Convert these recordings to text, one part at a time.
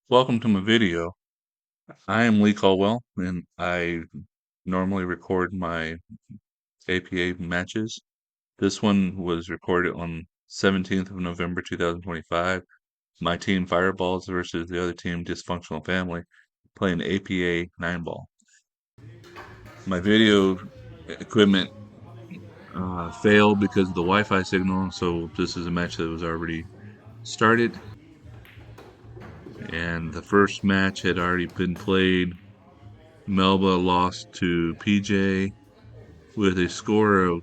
Welcome to my video. I am Lee Caldwell, and I normally record my APA matches. This one was recorded on 17th of November 2025. My team Fireballs versus the other team Dysfunctional Family playing APA 9-ball. My video equipment failed because of the Wi-Fi signal, so this is a match that was already started, and the first match had already been played. Melba lost to PJ with a score of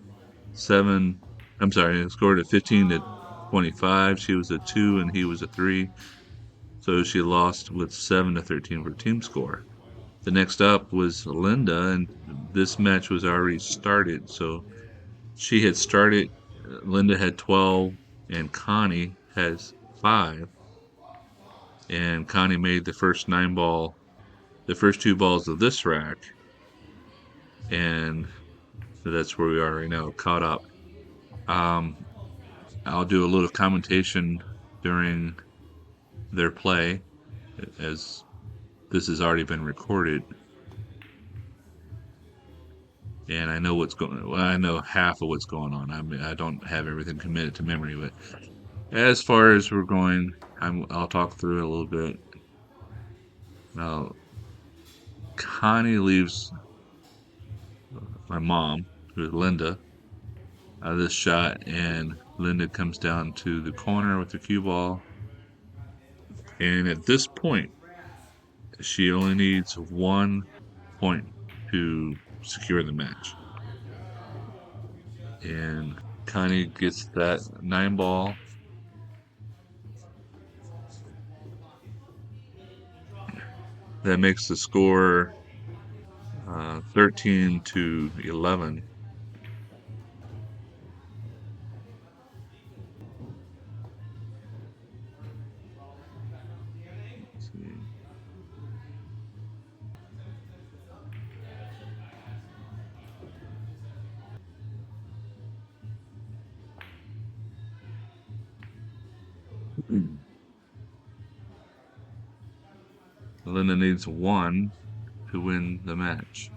seven. I'm sorry, a score of 15-25. She was a 2 and he was a 3. So she lost with 7-13 for team score. The next up was Linda, and this match was already started. So she had started, Linda had 12, and Connie has 5. And Connie made the first 9-ball, the first 2 balls of this rack. And that's where we are right now, caught up. I'll do a little commentation during their play, as this has already been recorded, and I know what's going. Well, I know half of what's going on. I don't have everything committed to memory, but as far as we're going, I'll talk through it a little bit. Now, Connie leaves my mom, who is Linda, out of this shot, and Linda comes down to the corner with the cue ball, and at this point, she only needs 1 point to secure the match. And Connie gets that 9-ball. That makes the score 13-11. Let's see. Linda needs 1 to win the match.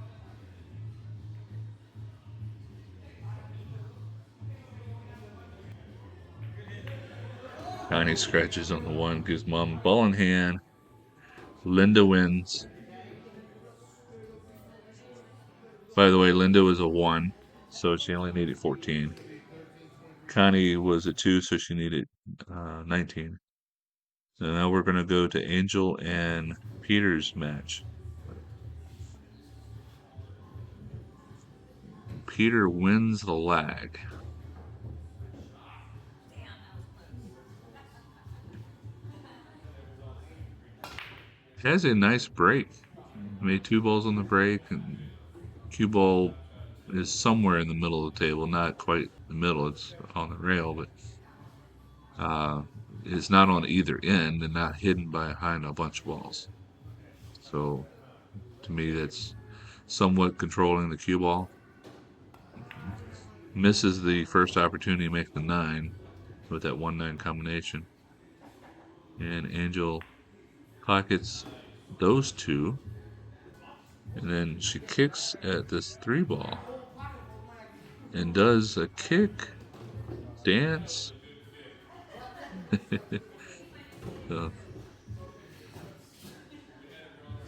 Connie scratches on the 1, gives mom a ball in hand. Linda wins. By the way, Linda was a 1, so she only needed 14. Connie was a 2, so she needed 19. So now we're going to go to Angel and Peter's match. Peter wins the lag. Has a nice break. Made 2 balls on the break, and cue ball is somewhere in the middle of the table, not quite the middle. It's on the rail, but it's not on either end and not hidden behind a bunch of balls. So to me, that's somewhat controlling the cue ball. Misses the first opportunity to make the 9 with that 1-9 combination, and Angel pockets those 2. And then she kicks at this 3-ball and does a kick dance. So,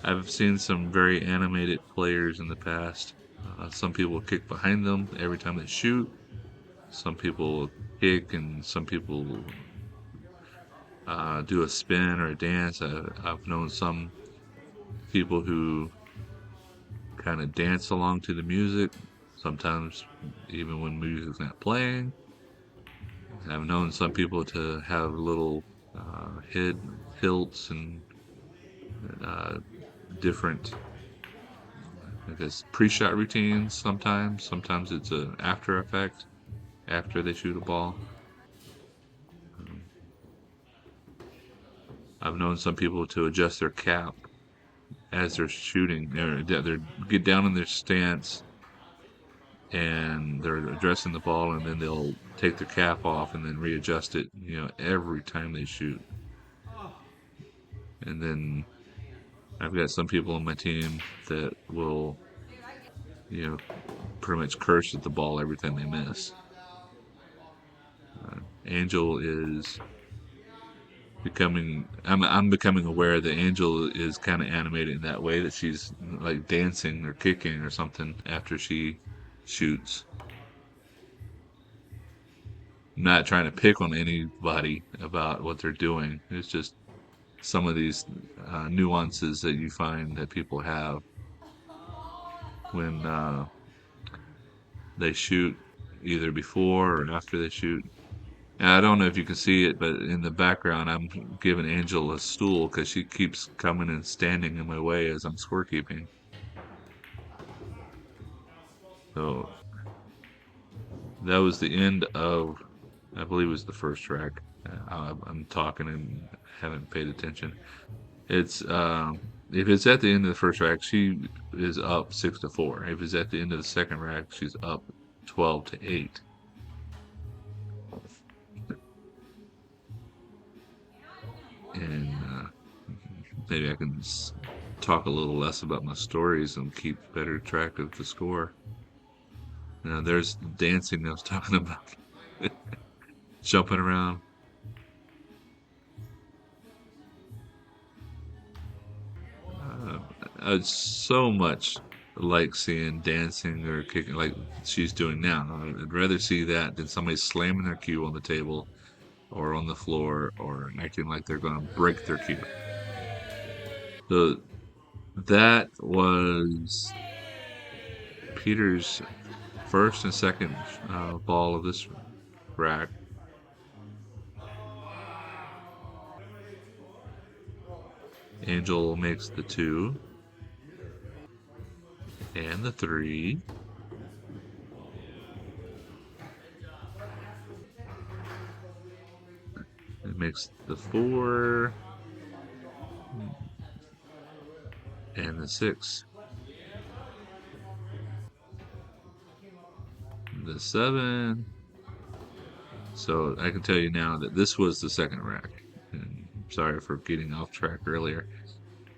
I've seen some very animated players in the past. Some people kick behind them every time they shoot. Some people kick, and some people do a spin or a dance. I've known some people who kind of dance along to the music, sometimes even when music's not playing. I've known some people to have little head tilts and uh, different, I guess, pre-shot routines sometimes. Sometimes it's an after effect after they shoot a ball. Um, I've known some people to adjust their cap as they're shooting. They get down in their stance and they're addressing the ball, and then they'll take their cap off and then readjust it, every time they shoot. And then I've got some people on my team that will, you know, pretty much curse at the ball every time they miss. Angel is I'm becoming aware that Angel is kind of animated in that way, that she's like dancing or kicking or something after she shoots. I'm not trying to pick on anybody about what they're doing. It's just some of these nuances that you find that people have when they shoot, either before or after they shoot. And I don't know if you can see it, but in the background, I'm giving Angel a stool because she keeps coming and standing in my way as I'm scorekeeping. So that was the end of, I believe it was the first track. I'm talking and haven't paid attention. It's if it's at the end of the first rack, she is up 6-4. If it's at the end of the second rack, she's up 12-8. And maybe I can talk a little less about my stories and keep better track of the score. Now there's the dancing I was talking about, jumping around. I'd so much like seeing dancing or kicking like she's doing now. I'd rather see that than somebody slamming their cue on the table or on the floor or acting like they're going to break their cue. So that was Peter's first and second ball of this rack. Angel makes the 2 and the 3. It makes the 4 and the 6. The 7. So I can tell you now that this was the second rack. And sorry for getting off track earlier.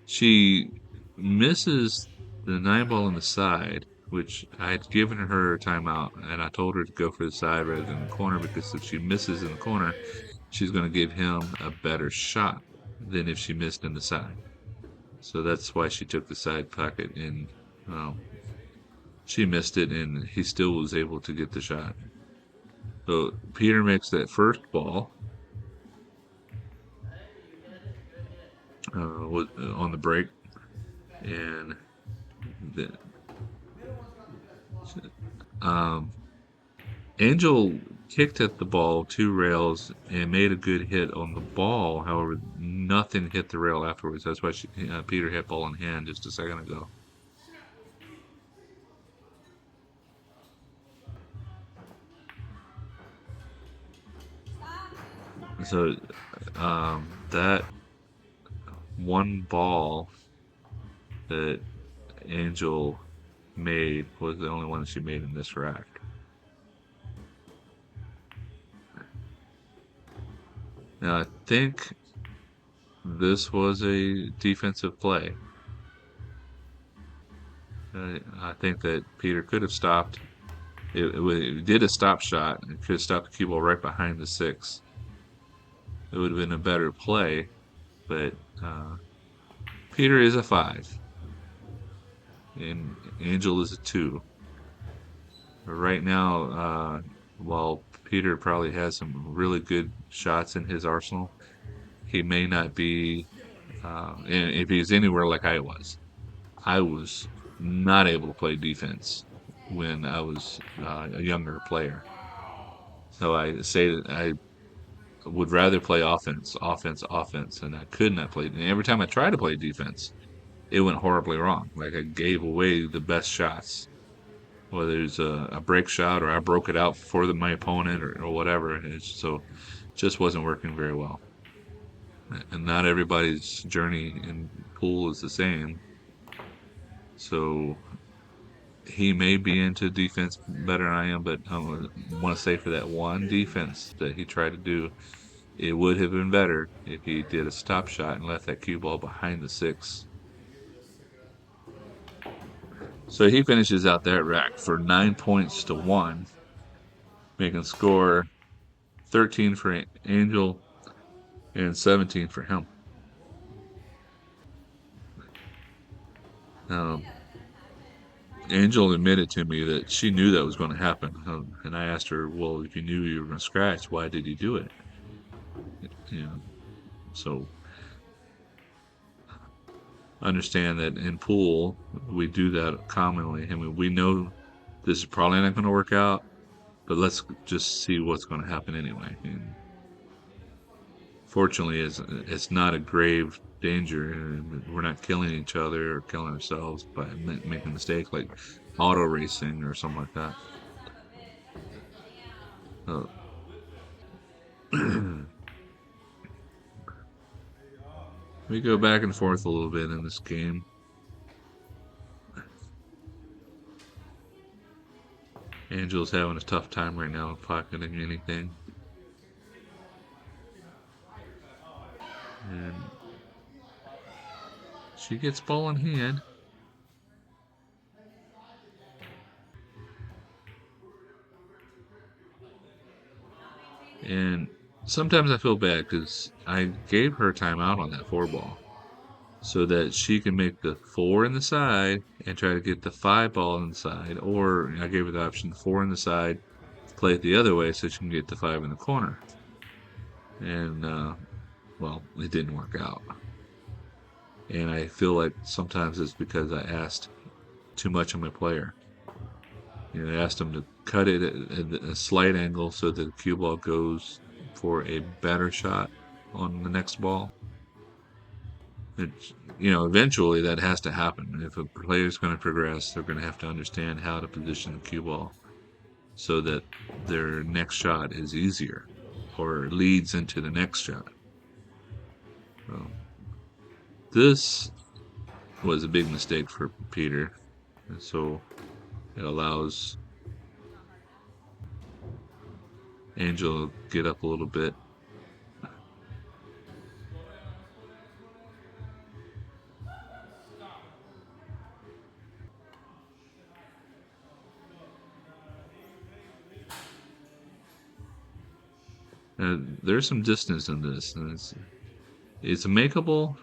She misses the 9 ball on the side, which I had given her a timeout, and I told her to go for the side rather than the corner because if she misses in the corner, she's going to give him a better shot than if she missed in the side. So that's why she took the side pocket, and she missed it, and he still was able to get the shot. So Peter makes that first ball on the break, and the, um, Angel kicked at the ball 2 rails and made a good hit on the ball. However, nothing hit the rail afterwards. That's why Peter hit ball in hand just a second ago. So that one ball that Angel made was the only one that she made in this rack. Now, I think this was a defensive play. I think that Peter could have stopped. It did a stop shot. It could have stopped the cue ball right behind the 6. It would have been a better play, but Peter is a 5, and Angel is a 2. Right now, while Peter probably has some really good shots in his arsenal, he may not be. And if he's anywhere like I was not able to play defense when I was a younger player. So I say that I would rather play offense, offense, offense, and I could not play. And every time I tried to play defense, it went horribly wrong. Like I gave away the best shots, whether it's a break shot or I broke it out for my opponent or whatever. So just wasn't working very well. And not everybody's journey in pool is the same. So he may be into defense better than I am, but I want to say for that one defense that he tried to do, it would have been better if he did a stop shot and left that cue ball behind the 6. So he finishes out that rack for 9 points to 1, making score 13 for Angel and 17 for him. Um, Angel admitted to me that she knew that was going to happen. And I asked her, well, if you knew you were going to scratch, why did you do it? You know, so understand that in pool, we do that commonly. I mean, we know this is probably not going to work out, but let's just see what's going to happen anyway. And fortunately, it's not a grave danger. We're not killing each other or killing ourselves by making a mistake like auto racing or something like that. Uh, we go back and forth a little bit in this game. Angel's having a tough time right now pocketing anything. And she gets ball in hand. And sometimes I feel bad because I gave her timeout on that 4 ball so that she can make the 4 in the side and try to get the 5 ball inside. Or I gave her the option 4 in the side, play it the other way so she can get the 5 in the corner. And, well, it didn't work out. And I feel like sometimes it's because I asked too much of my player. You know, I asked him to cut it at a slight angle so that the cue ball goes for a better shot on the next ball. It, eventually that has to happen. If a player's going to progress, they're going to have to understand how to position the cue ball so that their next shot is easier or leads into the next shot. So, this was a big mistake for Peter. And so it allows Angel to get up a little bit. There's some distance in this, and it's makeable,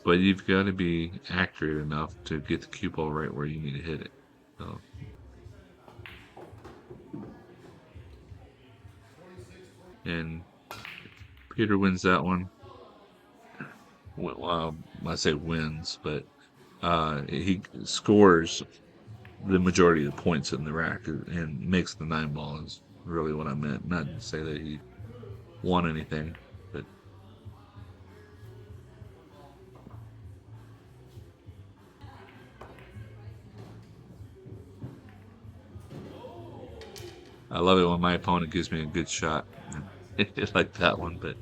but you've got to be accurate enough to get the cue ball right where you need to hit it. So, and Peter wins that one. Well, I say wins, but he scores the majority of the points in the rack and makes the 9 ball is really what I meant. Not to say that he won anything, but I love it when my opponent gives me a good shot. Like that one, but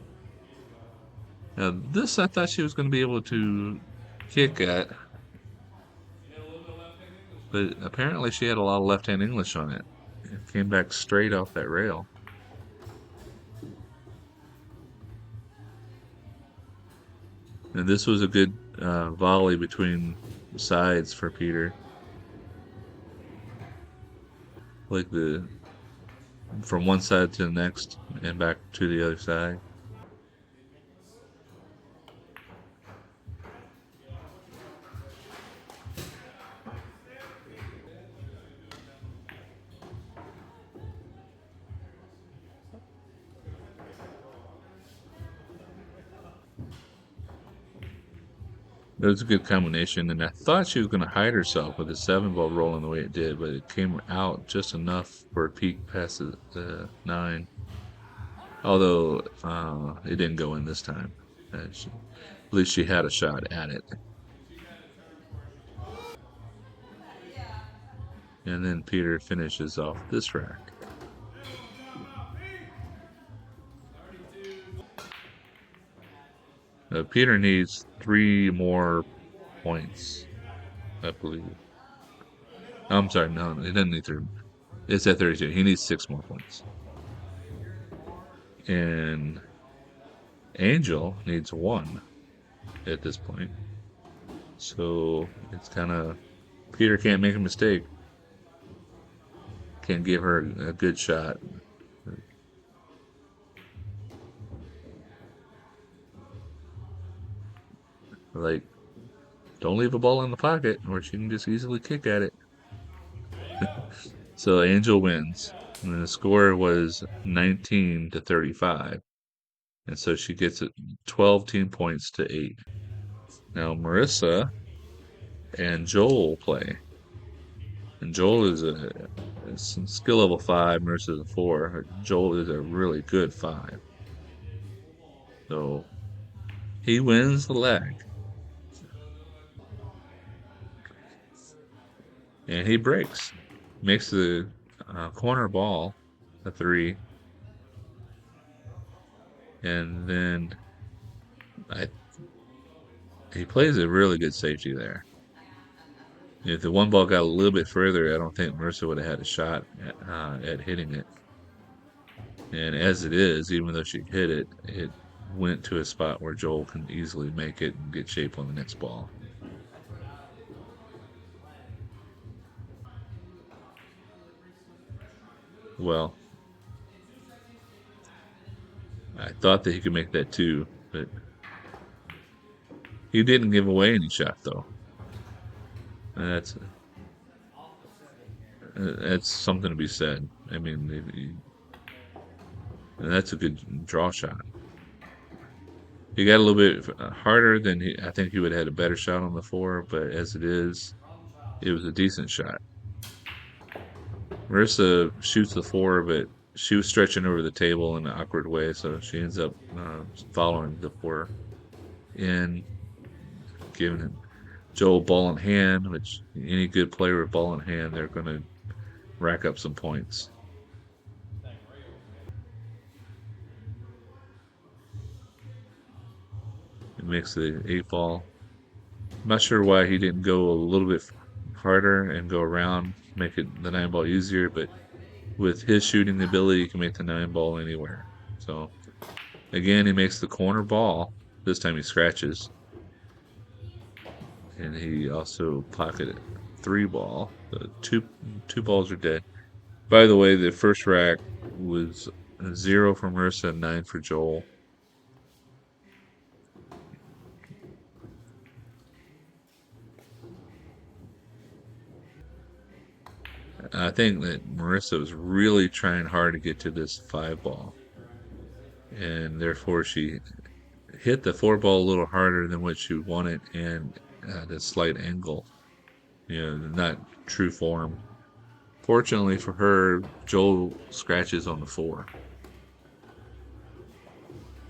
this I thought she was going to be able to kick at, but apparently she had a lot of left-hand English on it. It came back straight off that rail. And this was a good volley between sides for Peter. Like from one side to the next and back to the other side. It was a good combination, and I thought she was going to hide herself with the 7 ball rolling the way it did, but it came out just enough for a peak past the 9. Although it didn't go in this time. At least she had a shot at it. And then Peter finishes off this rack. Peter needs 3 more points, I believe. I'm sorry, no, he doesn't need 3. It's at 32. He needs 6 more points. And Angel needs 1 at this point. So it's kind of Peter can't make a mistake. Can't give her a good shot. Like, don't leave a ball in the pocket, or she can just easily kick at it. So Angel wins. And the score was 19-35. And so she gets it 12 team points to 8. Now Marissa and Joel play. And Joel is a skill level 5, Marissa's a 4. Joel is a really good 5. So he wins the leg. And he breaks. Makes the corner ball a 3. And then I he plays a really good safety there. If the one ball got a little bit further, I don't think Marissa would have had a shot at hitting it. And as it is, even though she hit it, it went to a spot where Joel can easily make it and get shape on the next ball. Well, I thought that he could make that too, but he didn't give away any shot though. And that's something to be said. I mean, that's a good draw shot. He got a little bit harder than I think he would have had a better shot on the 4, but as it is, it was a decent shot. Marissa shoots the 4, but she was stretching over the table in an awkward way, so she ends up following the 4 in, giving it Joel ball in hand, which any good player with ball in hand, they're going to rack up some points. It makes the 8 ball. I'm not sure why he didn't go a little bit harder and go around, make it the 9 ball easier, but with his shooting ability, he can make the 9 ball anywhere. So again, he makes the corner ball. This time he scratches. And he also pocketed 3 ball. The two balls are dead. By the way, the first rack was 0 for Marissa and 9 for Joel. I think that Marissa was really trying hard to get to this 5 ball. And therefore she hit the 4 ball a little harder than what she wanted and at a slight angle. Not true form. Fortunately for her, Joel scratches on the 4.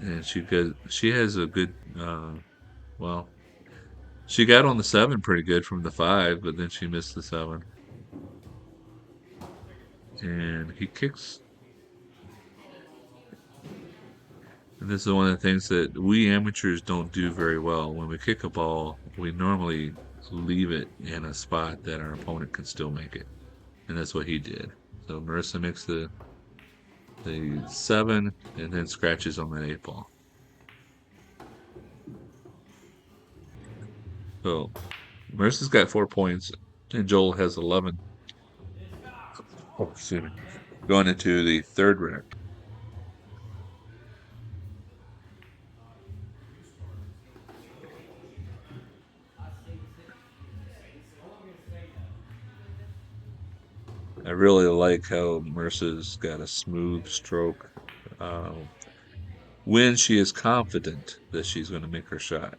And she has a good well, she got on the 7 pretty good from the 5, but then she missed the 7. And he kicks. And this is one of the things that we amateurs don't do very well. When we kick a ball, we normally leave it in a spot that our opponent can still make it. And that's what he did. So Marissa makes the 7 and then scratches on that 8 ball. So Marissa's got 4 points and Joel has 11. Oh, excuse me. Going into the third rack. I really like how Marissa's got a smooth stroke when she is confident that she's going to make her shot.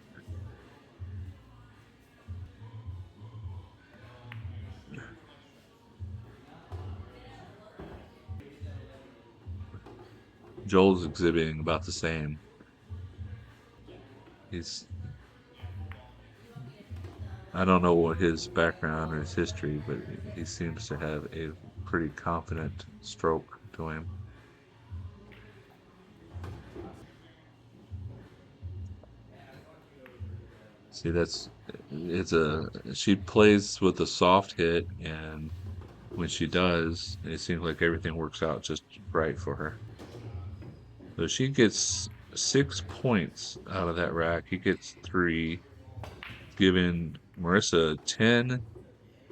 Joel's exhibiting about the same. He's I don't know what his background or his history, but he seems to have a pretty confident stroke to him. See, she plays with a soft hit, and when she does, it seems like everything works out just right for her. So she gets 6 points out of that rack. He gets 3, giving Marissa 10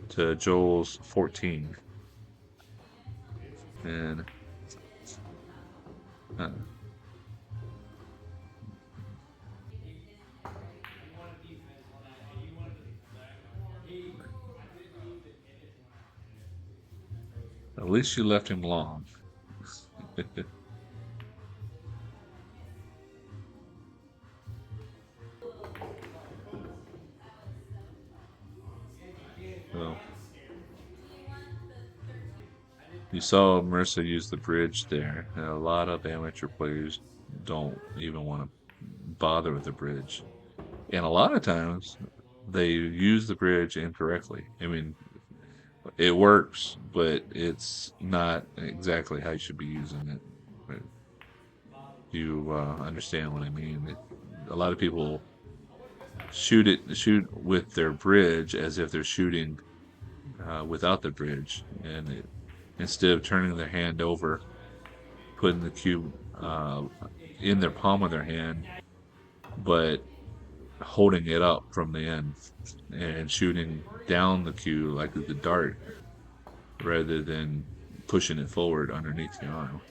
to Joel's 14. And uh, at least you left him long. Well, you saw Marissa use the bridge there. And a lot of amateur players don't even want to bother with the bridge. And a lot of times they use the bridge incorrectly. I mean, it works, but it's not exactly how you should be using it. But you understand what I mean. A lot of people shoot with their bridge as if they're shooting without the bridge, and instead of turning their hand over, putting the cube in their palm of their hand, but holding it up from the end and shooting down the cue like the dart rather than pushing it forward underneath the arm.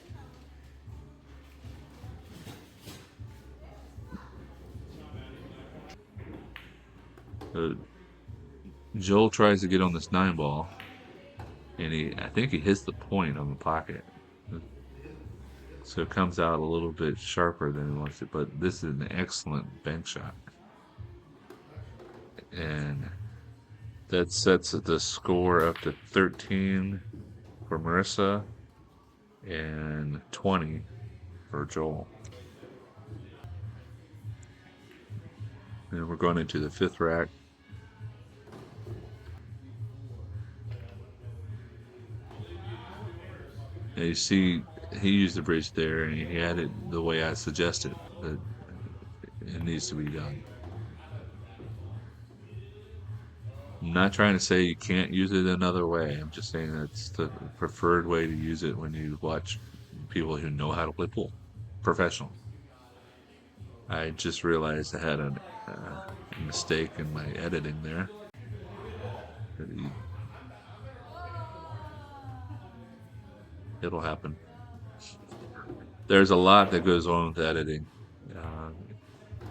Uh, Joel tries to get on this 9 ball, and I think he hits the point on the pocket. So it comes out a little bit sharper than he wants it, but this is an excellent bank shot. And that sets the score up to 13 for Marissa and 20 for Joel. And we're going into the 5th rack. And you see, he used the bridge there, and he had it the way I suggested that it needs to be done. I'm not trying to say you can't use it another way. I'm just saying that's the preferred way to use it when you watch people who know how to play pool, professional. I just realized I had a mistake in my editing there. It'll happen. There's a lot that goes on with editing. Uh,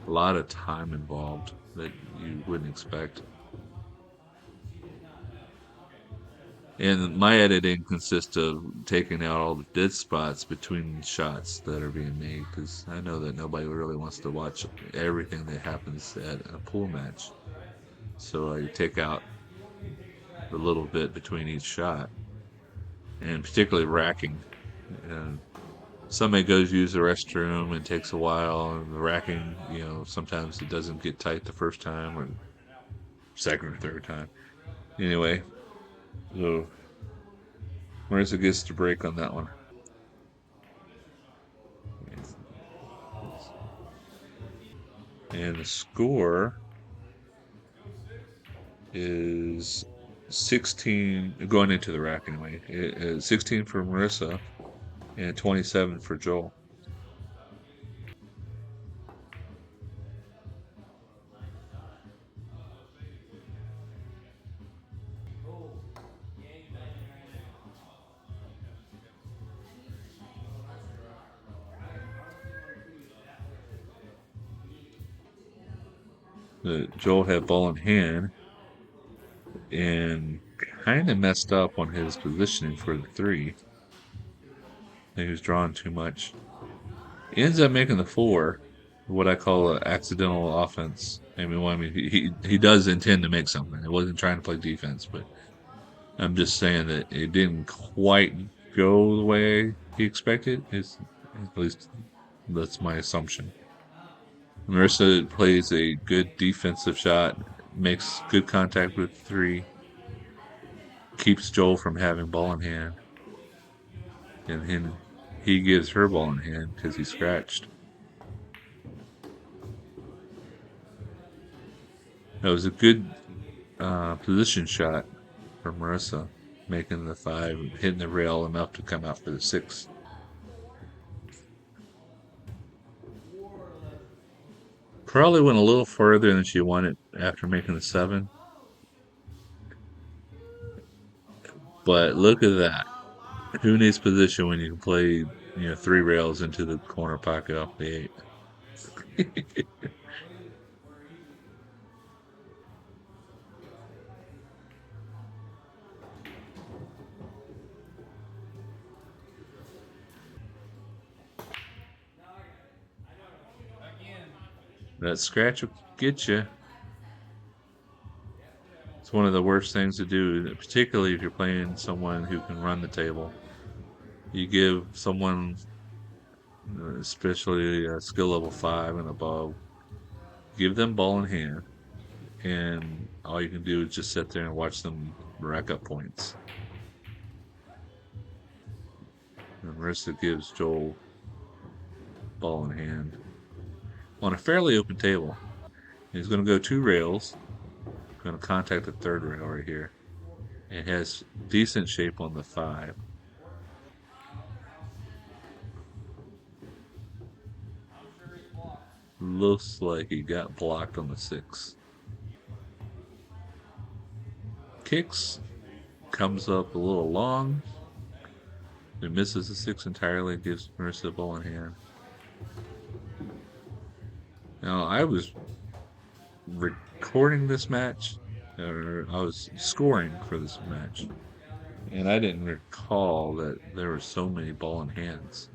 a lot of time involved that you wouldn't expect. And my editing consists of taking out all the dead spots between shots that are being made because I know that nobody really wants to watch everything that happens at a pool match. So I take out the little bit between each shot, and particularly racking. And somebody goes use the restroom and takes a while, and the racking, sometimes it doesn't get tight the first time or second or third time. Anyway, so Marissa gets to break on that one. And the score is 16, going into the rack anyway. 16 for Marissa and 27 for Joel. Joel had ball in hand and kind of messed up on his positioning for the 3. He was drawing too much. He ends up making the 4, what I call an accidental offense. He does intend to make something. He wasn't trying to play defense, but I'm just saying that it didn't quite go the way he expected. At least that's my assumption. Marissa plays a good defensive shot, makes good contact with 3, keeps Joel from having ball in hand, and then he gives her ball in hand because he scratched. That was a good position shot for Marissa, making the 5, hitting the rail enough to come out for the 6. Probably went a little further than she wanted after making the 7. But look at that. Who needs position when you can play, 3 rails into the corner pocket off the 8? That scratch will get you. It's one of the worst things to do, particularly if you're playing someone who can run the table. You give someone, especially skill level 5 and above, give them ball in hand, and all you can do is just sit there and watch them rack up points. And Marissa gives Joel ball in hand on a fairly open table. He's going to go 2 rails, going to contact the 3rd rail right here. It has decent shape on the 5. Looks like he got blocked on the 6. Kicks, comes up a little long. It misses the 6 entirely, gives Marissa the ball in hand. Now, I was recording this match, or I was scoring for this match, and I didn't recall that there were so many ball in hands.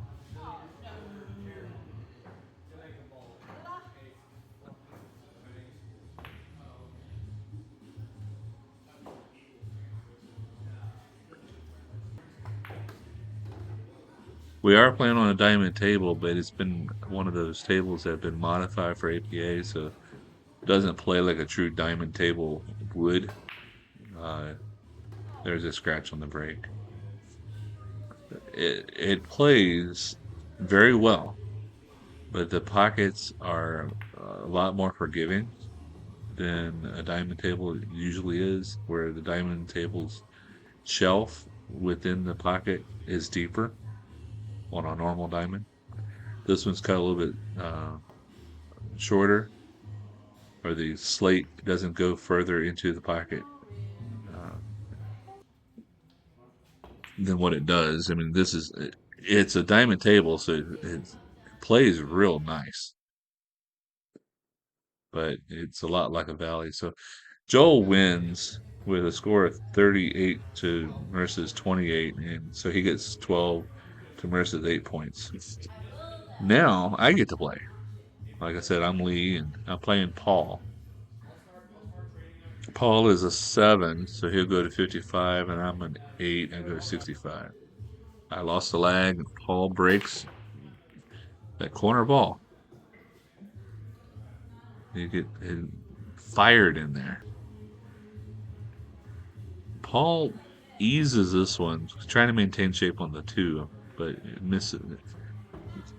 We are playing on a diamond table, but it's been one of those tables that have been modified for APA, so it doesn't play like a true diamond table would. There's a scratch on the break. It plays very well, but the pockets are a lot more forgiving than a diamond table usually is, where the diamond table's shelf within the pocket is deeper on a normal diamond. This one's cut a little bit shorter, or the slate doesn't go further into the pocket uh, than what it does. I mean, it's a diamond table, so it plays real nice, but it's a lot like a valley. So Joel wins with a score of 38 to Marissa's 28, and so he gets 12 to Marissa's 8 points. Now I get to play. Like I said, I'm Lee, and I'm playing Paul. Paul is a 7, so he'll go to 55, and I'm an 8, I go to 65. I lost the lag, and Paul breaks that corner ball. You get fired in there. Paul eases this one, trying to maintain shape on the 2, but it misses.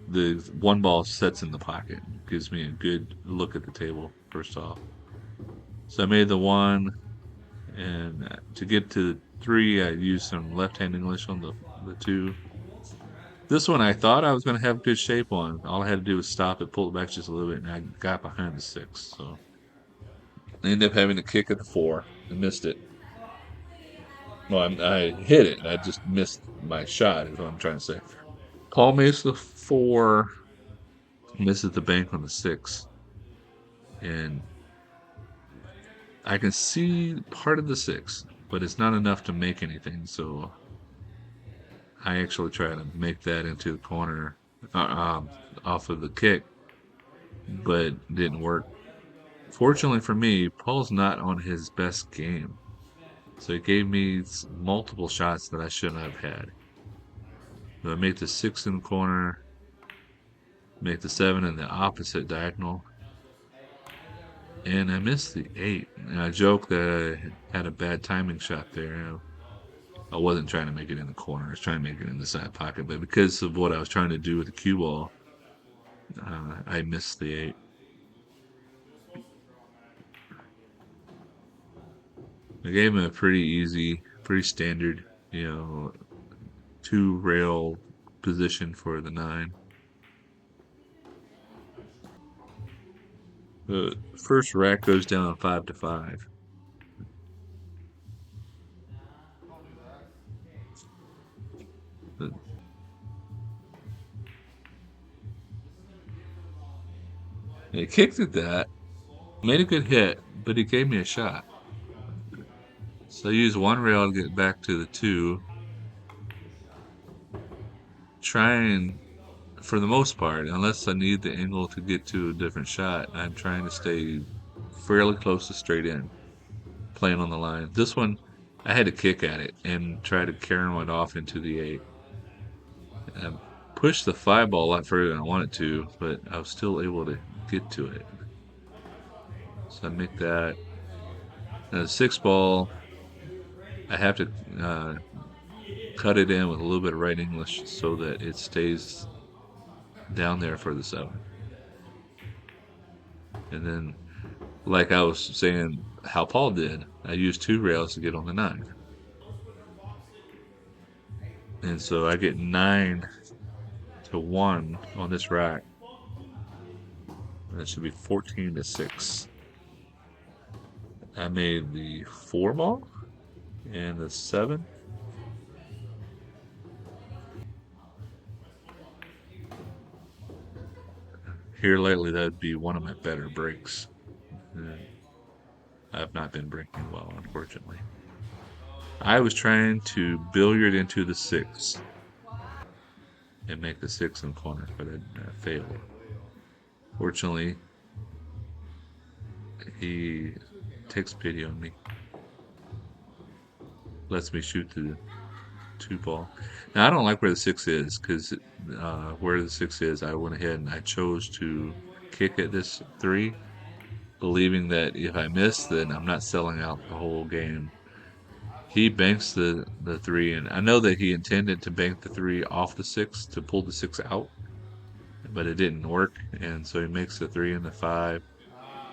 The one ball sets in the pocket. Gives me a good look at the table, first off. So I made the 1, and to get to the 3, I used some left-hand English on the 2. This one I thought I was going to have good shape on. All I had to do was stop it, pull it back just a little bit, and I got behind the 6. So I ended up having to kick at the 4 and missed it. Well, I hit it. I just missed my shot, is what I'm trying to say. Paul makes the 4, misses the bank on the 6. And I can see part of the 6, but it's not enough to make anything. So I actually try to make that into the corner off of the kick, but didn't work. Fortunately for me, Paul's not on his best game. So he gave me multiple shots that I shouldn't have had. So I make the 6 in the corner, make the 7 in the opposite diagonal, and I missed the 8. And I joke that I had a bad timing shot there. I wasn't trying to make it in the corner. I was trying to make it in the side pocket. But because of what I was trying to do with the cue ball, I missed the 8. I gave him a pretty easy, pretty standard, 2-rail position for the 9. The first rack goes down 5-5. He kicked at that, made a good hit, but he gave me a shot. So I used one rail to get back to the 2. Trying, for the most part, unless I need the angle to get to a different shot, I'm trying to stay fairly close to straight in, playing on the line. This one, I had to kick at it and try to carry it off into the 8. I pushed the 5 ball a lot further than I wanted to, but I was still able to get to it. So I make that. And the 6 ball, I have to cut it in with a little bit of right English so that it stays down there for the 7. And then, like I was saying, how Paul did, I used 2 rails to get on the 9. And so I get 9 to 1 on this rack. That should be 14-6. I made the 4 ball and the 7. Here lately, that'd be one of my better breaks. I've not been breaking well, unfortunately. I was trying to billiard into the 6 and make the 6 in the corner, but it failed. Fortunately, he takes pity on me, lets me shoot the 2 ball. Now, I don't like where the 6 is because where the 6 is, I went ahead and I chose to kick at this 3, believing that if I miss, then I'm not selling out the whole game. He banks the 3, and I know that he intended to bank the 3 off the 6 to pull the 6 out, but it didn't work, and so he makes the 3 and the 5,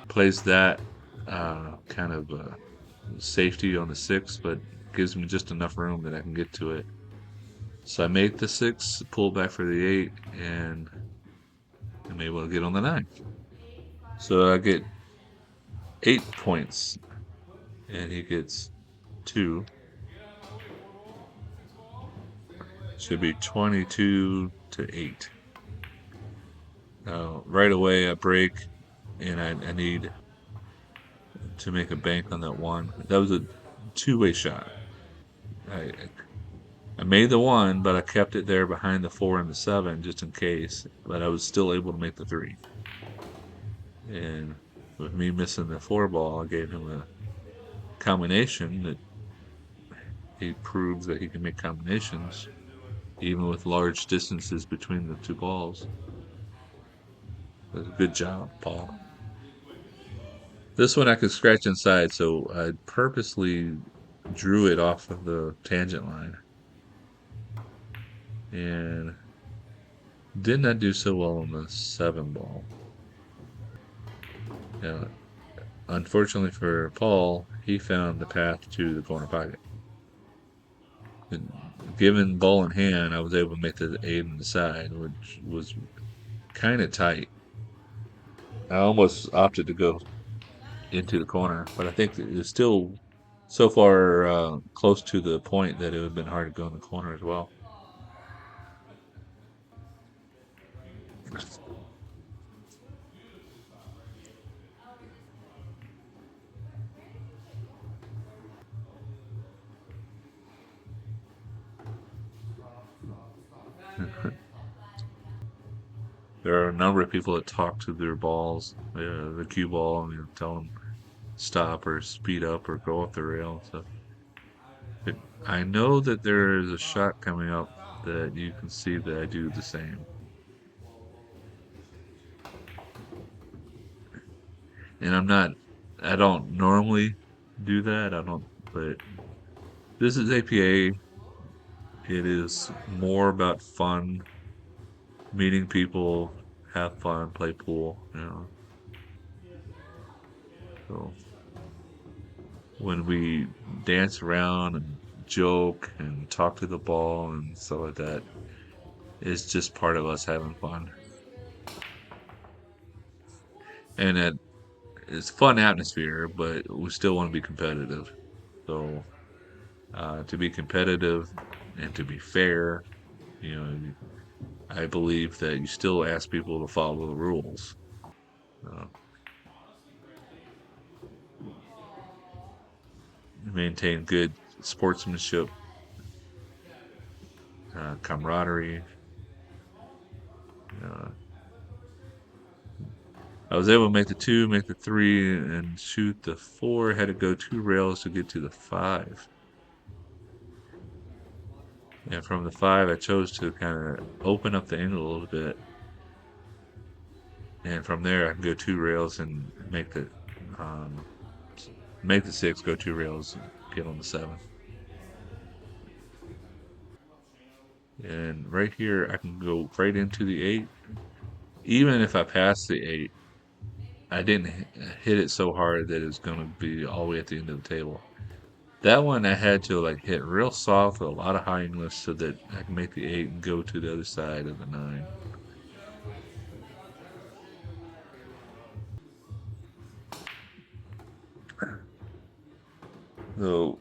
plays that kind of safety on the 6, but gives me just enough room that I can get to it. So I make the 6, pull back for the 8, and I'm able to get on the 9. So I get 8 points, and he gets 2. Should be 22-8. Right away, I break, and I need to make a bank on that 1. That was a 2-way shot. I I made the 1, but I kept it there behind the 4 and the 7 just in case. But I was still able to make the 3. And with me missing the 4 ball, I gave him a combination that he proves that he can make combinations even with large distances between the 2 balls. Good job, Paul. This one I could scratch inside, so I purposely drew it off of the tangent line. And did not do so well on the 7 ball. Now, unfortunately for Paul, he found the path to the corner pocket. And given ball in hand, I was able to make the 8 on the side, which was kind of tight. I almost opted to go into the corner, but I think it was still so far close to the point that it would have been hard to go in the corner as well. There are a number of people that talk to their balls, the cue ball, and tell them stop or speed up or go off the rail. So I know that there is a shot coming up that you can see that I do the same. And I don't normally do that. But this is APA. It is more about fun, meeting people, have fun, play pool. So when we dance around and joke and talk to the ball and stuff like that, it's just part of us having fun. And it's a fun atmosphere, but we still want to be competitive. So to be competitive and to be fair, you know, I believe that you still ask people to follow the rules. Uh, Maintain good sportsmanship, camaraderie. Uh, I was able to make the two, make the three, and shoot the four. Had to go two rails to get to the five. And from the five, I chose to kind of open up the angle a little bit. And from there, I can go two rails and um, make the six, go two rails, and get on the seven. And right here, I can go right into the eight. Even if I pass the eight, I didn't hit it so hard that it's going to be all the way at the end of the table. That one I had to like hit real soft with a lot of high English so that I can make the eight and go to the other side of the nine. So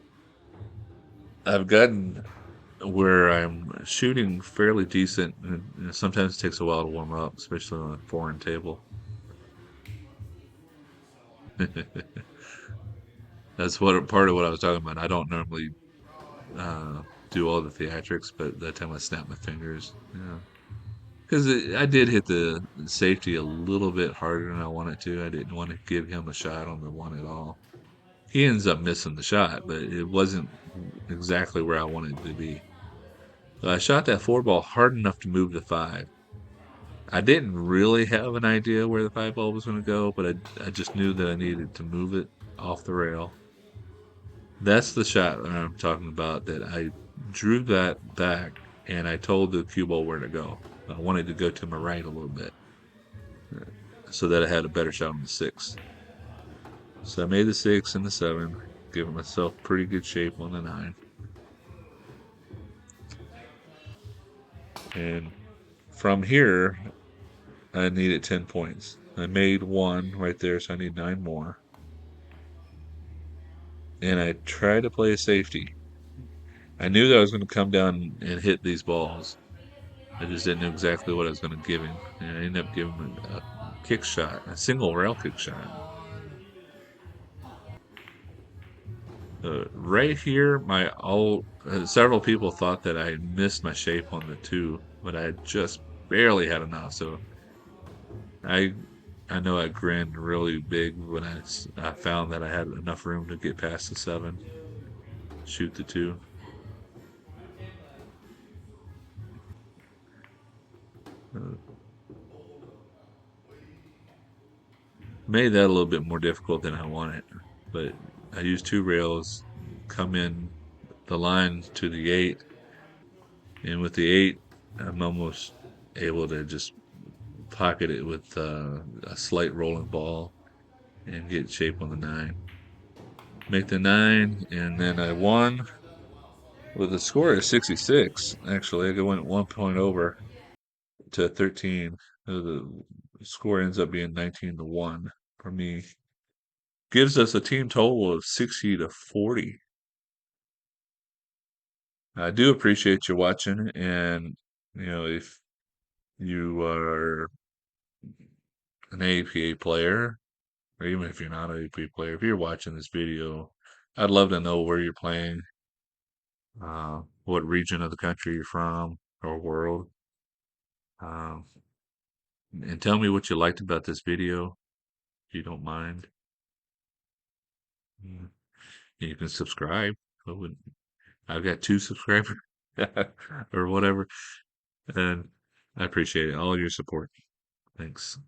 I've gotten where I'm shooting fairly decent, and sometimes it takes a while to warm up, especially on a foreign table. That's what part of what I was talking about. I don't normally uh, do all the theatrics, but that time I snapped my fingers. Yeah, because I did hit the safety a little bit harder than I wanted to. I didn't want to give him a shot on the one at all. He ends up missing the shot, but it wasn't exactly where I wanted it to be. So I shot that four ball hard enough to move the five. I didn't really have an idea where the five ball was going to go, but I just knew that I needed to move it off the rail. That's the shot that I'm talking about. That I drew that back and I told the cue ball where to go. I wanted to go to my right a little bit so that I had a better shot on the six. So I made the six and the seven, giving myself pretty good shape on the nine. And from here, I needed 10 points. I made one right there, so I need nine more. And I tried to play a safety. I knew that I was going to come down and hit these balls. I just didn't know exactly what I was going to give him. And I ended up giving him a kick shot, a single rail kick shot. Right here, several people thought that I missed my shape on the two, but I just barely had enough. So I I know I grinned really big when I found that I had enough room to get past the seven, shoot the two. Uh, Made that a little bit more difficult than I wanted, but I used two rails, come in the line to the eight, and with the eight, I'm almost able to just pocket it with a slight rolling ball and get shape on the nine. Make the nine, and then I won with a score of 66. Actually, I went 1 point over to 13. The score ends up being 19-1 for me. Gives us a team total of 60-40. I do appreciate you watching, and if you are an APA player, or even if you're not an APA player, if you're watching this video, I'd love to know where you're playing, what region of the country you're from, or world. Um, and tell me what you liked about this video, if you don't mind. Mm. You can subscribe. I've got 2 subscribers or whatever, and I appreciate it. All your support. Thanks.